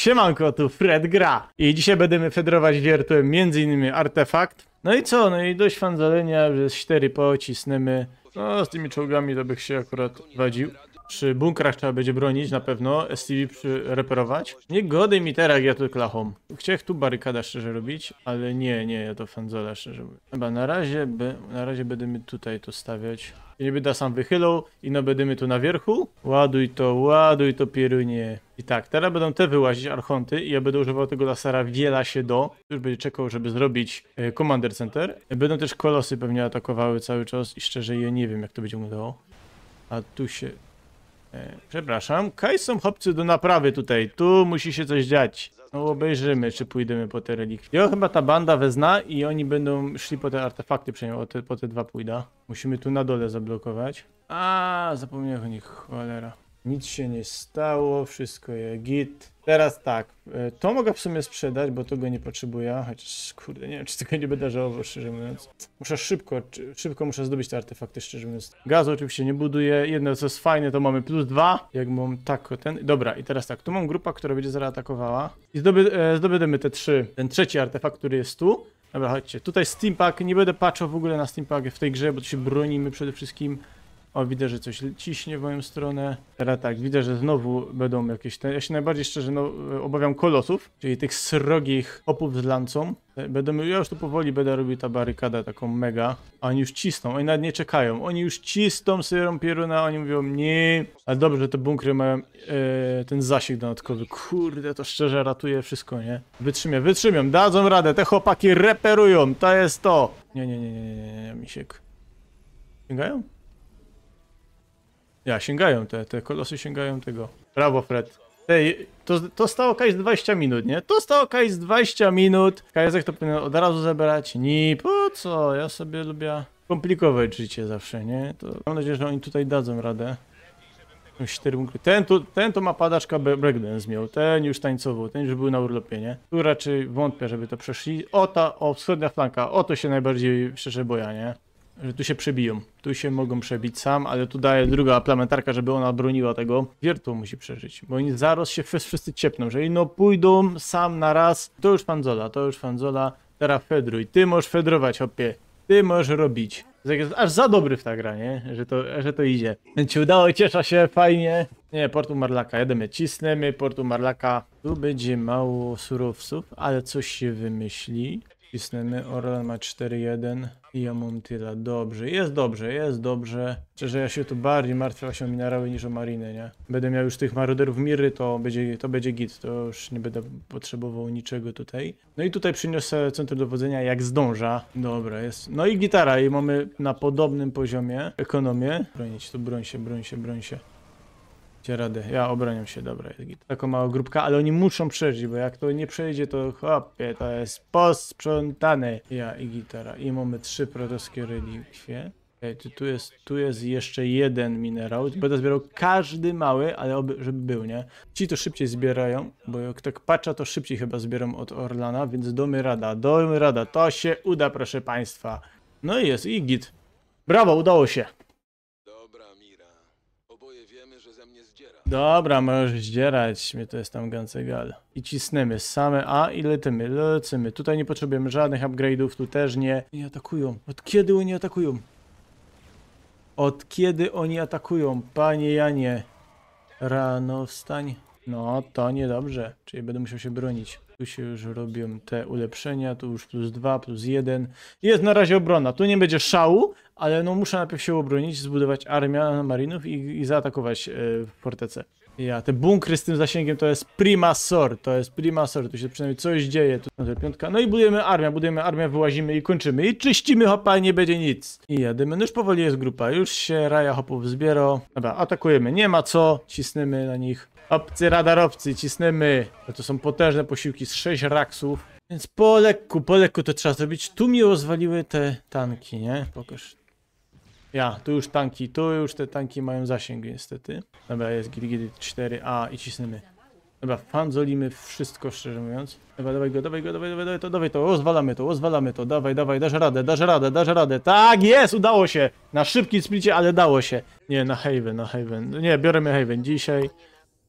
Siemanko, tu Fred gra i dzisiaj będziemy federować wiertłem m.in. artefakt. No i co? No i dość fanzolenia, że z 4 pocisnemy. No z tymi czołgami to bych się akurat wadził. Przy bunkrach trzeba będzie bronić na pewno, STV reperować. Nie gody mi teraz, ja tu klachom. Chciałem tu barykada szczerze robić, ale nie, ja to fanzola szczerze mówię. Chyba na razie będziemy tutaj to stawiać. I nie będę sam wychylał i no będziemy tu na wierchu. Ładuj to pierunie. I tak, teraz będą te wyłazić archonty i ja będę używał tego lasera wiela się do. Już będzie czekał, żeby zrobić Commander Center. Będą też kolosy pewnie atakowały cały czas i szczerze ja nie wiem jak to będzie wyglądało. A tu się... przepraszam, kaj są chłopcy do naprawy tutaj, tu musi się coś dziać. No obejrzymy, czy pójdziemy po te relikwie. Ja chyba ta banda wezna i oni będą szli po te artefakty, przynajmniej po te dwa pójdę. Musimy tu na dole zablokować. A, zapomniałem o nich, cholera. Nic się nie stało, wszystko jest git. Teraz tak, to mogę w sumie sprzedać, bo tego nie potrzebuję, chociaż kurde, nie wiem czy tego nie będę żałował, szczerze mówiąc. Muszę szybko muszę zdobyć te artefakty, szczerze mówiąc. Gazu oczywiście nie buduję, jedno co jest fajne to mamy +2, jak mam tak ten, dobra i teraz tak, tu mam grupa, która będzie zaraz atakowała i zdobędziemy te trzy, ten trzeci artefakt, który jest tu. Dobra, chodźcie, tutaj Steampack, nie będę patrzył w ogóle na Steampack w tej grze, bo tu się bronimy przede wszystkim. O, widzę, że coś ciśnie w moją stronę. Teraz tak, widzę, że znowu będą jakieś... Ja się najbardziej szczerze obawiam kolosów, czyli tych srogich opów z lancą. Ja już tu powoli będę robił ta barykada taką mega. A oni już cisną, oni nawet nie czekają. Oni już cisną, syrą pieruna, oni mówią nie. Ale dobrze, że te bunkry mają ten zasięg dodatkowy. Kurde, to szczerze ratuje wszystko, nie? Wytrzymią, dadzą radę, te chłopaki reperują, to jest to. Nie, misiek. Sięgają? Ja, sięgają te kolosy sięgają tego. Brawo, Fred. Ej, to stało kiedyś 20 minut, nie? To stało kiedyś 20 minut. Kajazek to powinien od razu zebrać. Nie, po co? Ja sobie lubię komplikować życie zawsze, nie? To mam nadzieję, że oni tutaj dadzą radę. 4 bunkry. Ten to ma padaczka breakdance miał. Ten już tańcował, ten już był na urlopie, nie? Tu raczej wątpię, żeby to przeszli. Wschodnia flanka. O to się najbardziej szczerze boję, nie? Że tu się przebiją. Tu się mogą przebić sam, ale tu daje druga plementarka, żeby ona broniła tego. Wiertło musi przeżyć, bo oni zaraz się wszyscy ciepną, że no pójdą sam na raz. To już fanzola. Teraz fedruj. Ty możesz fedrować, hopie. Ty możesz robić. Jest aż za dobry w ta gra, nie? Że to idzie. Więc ci udało, cieszę się, fajnie. Nie, portu Marlaka, jedziemy, cisnemy portu Marlaka. Tu będzie mało surowców, ale coś się wymyśli. Cisnemy, Orlan ma 4-1 i ja mam tyle. Dobrze, jest dobrze. Szczerze, ja się tu bardziej martwię właśnie o minerały niż o mariny, nie? Będę miał już tych maruderów miry, to będzie git, to już nie będę potrzebował niczego tutaj. No i tutaj przyniosę centrum dowodzenia jak zdąża. Dobra, jest. No i gitara i mamy na podobnym poziomie ekonomię. Bronić, tu broń się. Radę. Ja obroniam się, dobra, jest git. Taką mała grupka, ale oni muszą przeżyć, bo jak to nie przejdzie, to chłopie, to jest posprzątane. Ja i gitara. I mamy 3 protowskie relikwie. Okay, tu jest jeszcze jeden minerał. Będę zbierał każdy mały, ale żeby był, nie? Ci to szybciej zbierają, bo jak tak patrzę, to szybciej chyba zbieram od Orlana, więc domy rada. To się uda, proszę państwa. No i jest, i git. Brawo, udało się. Dobra, możesz zdzierać, mnie to jest tam gancegal. I cisnemy same A i lecimy. Tutaj nie potrzebujemy żadnych upgrade'ów, tu też nie. Nie atakują. Od kiedy oni atakują? Panie Janie. Rano wstań. No, to niedobrze. Czyli będę musiał się bronić. Tu się już robią te ulepszenia, tu już +2, +1. Jest na razie obrona. Tu nie będzie szału, ale no muszę najpierw się obronić, zbudować armię marinów i zaatakować fortecę. Ja, te bunkry z tym zasięgiem to jest prima sort, tu się przynajmniej coś dzieje. Tu piątka. No i budujemy armię, wyłazimy i kończymy. I czyścimy hopa, nie będzie nic. I jadymy, no już powoli jest grupa, już się raja hopów zbiera. Dobra, atakujemy, nie ma co, cisnemy na nich. Obcy radarowcy, cisnemy. To są potężne posiłki z 6 raksów. Więc po lekku to trzeba zrobić. Tu mi rozwaliły te tanki, nie? Pokaż. Ja, tu już tanki, te tanki mają zasięg niestety. Dobra, jest git 4A i cisnemy. Dobra, fanzolimy wszystko, szczerze mówiąc. Dobra, dawaj to, rozwalamy to, dawaj, dasz radę. Tak, jest, udało się. Na szybkim splicie, ale dało się. Nie, na Haven. Nie, bioremy Haven dzisiaj.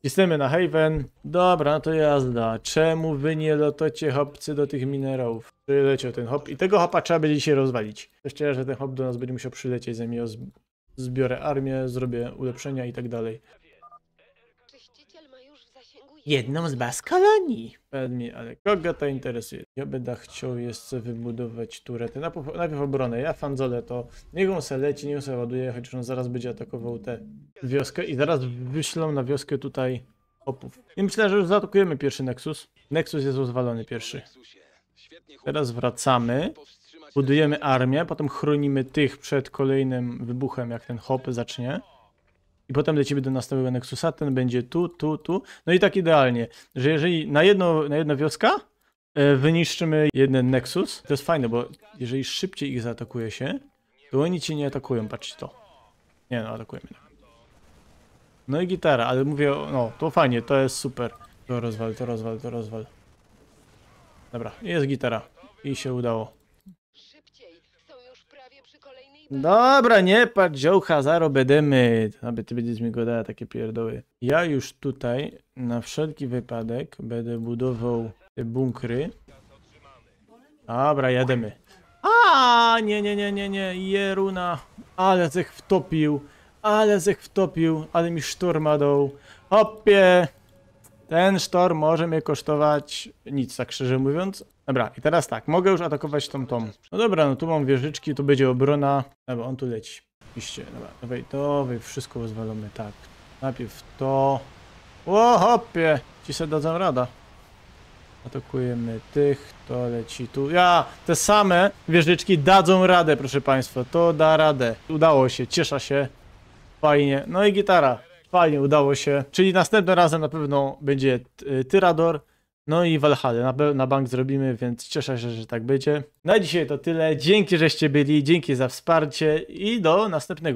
Cisnemy na Haven. Dobra, no to jazda. Czemu wy nie lotocie hopcy do tych minerałów? Przyleciał ten hop i tego hopa trzeba będzie dzisiaj rozwalić. Szczerze, że ten hop do nas będzie musiał przylecieć, zanim ja zbiorę armię, zrobię ulepszenia i tak dalej. Czyściciel ma już w zasięgu Jedną z baz kolonii. Pewnie, ale kogo to interesuje? Ja będę chciał jeszcze wybudować turety. Najpierw obronę. Ja fanzolę to niech on se leci, niech on se ładuje, chociaż on zaraz będzie atakował tę wioskę i zaraz wyślą na wioskę tutaj hopów. I myślę, że już zaatakujemy pierwszy Nexus. Nexus jest rozwalony pierwszy. Teraz wracamy, budujemy armię, potem chronimy tych przed kolejnym wybuchem, jak ten hop zacznie. I potem lecimy do następnego Nexusa, ten będzie tu. No i tak idealnie, że jeżeli na jedna wioska wyniszczymy jeden Nexus, to jest fajne, bo jeżeli szybciej ich zaatakuje się, to oni cię nie atakują, patrzcie to. Nie no, atakujemy. No i gitara, ale mówię, no to fajnie, to jest super. To rozwal. Dobra, jest gitara. I się udało. szybciej. Są już prawie przy kolejnej Dobra, nie patrz, dziołcha, zaro będziemy. Aby ty będziesz mi gadała takie pierdoły. Ja już tutaj na wszelki wypadek będę budował te bunkry. Dobra, jademy. A nie, Jeruna. Ale zech wtopił, ale mi sztorma dał. Hopie. Ten sztorm może mnie kosztować nic, tak szczerze mówiąc. Dobra, i teraz tak, mogę już atakować tą. No dobra, no tu mam wieżyczki, tu będzie obrona. Dobra, on tu leci. Oczywiście, dobra, dawaj, wszystko rozwalamy, tak. Najpierw to. O, hopie! Ci se dadzą rada. Atakujemy tych, to leci tu. Te same wieżyczki dadzą radę, proszę państwa. To da radę. Udało się, cieszę się. Fajnie. No i gitara. Fajnie, udało się. Czyli następnym razem na pewno będzie Tyrador. No i Valhalla. Na bank zrobimy, więc cieszę się, że tak będzie. Na dzisiaj to tyle. Dzięki, żeście byli. Dzięki za wsparcie i do następnego.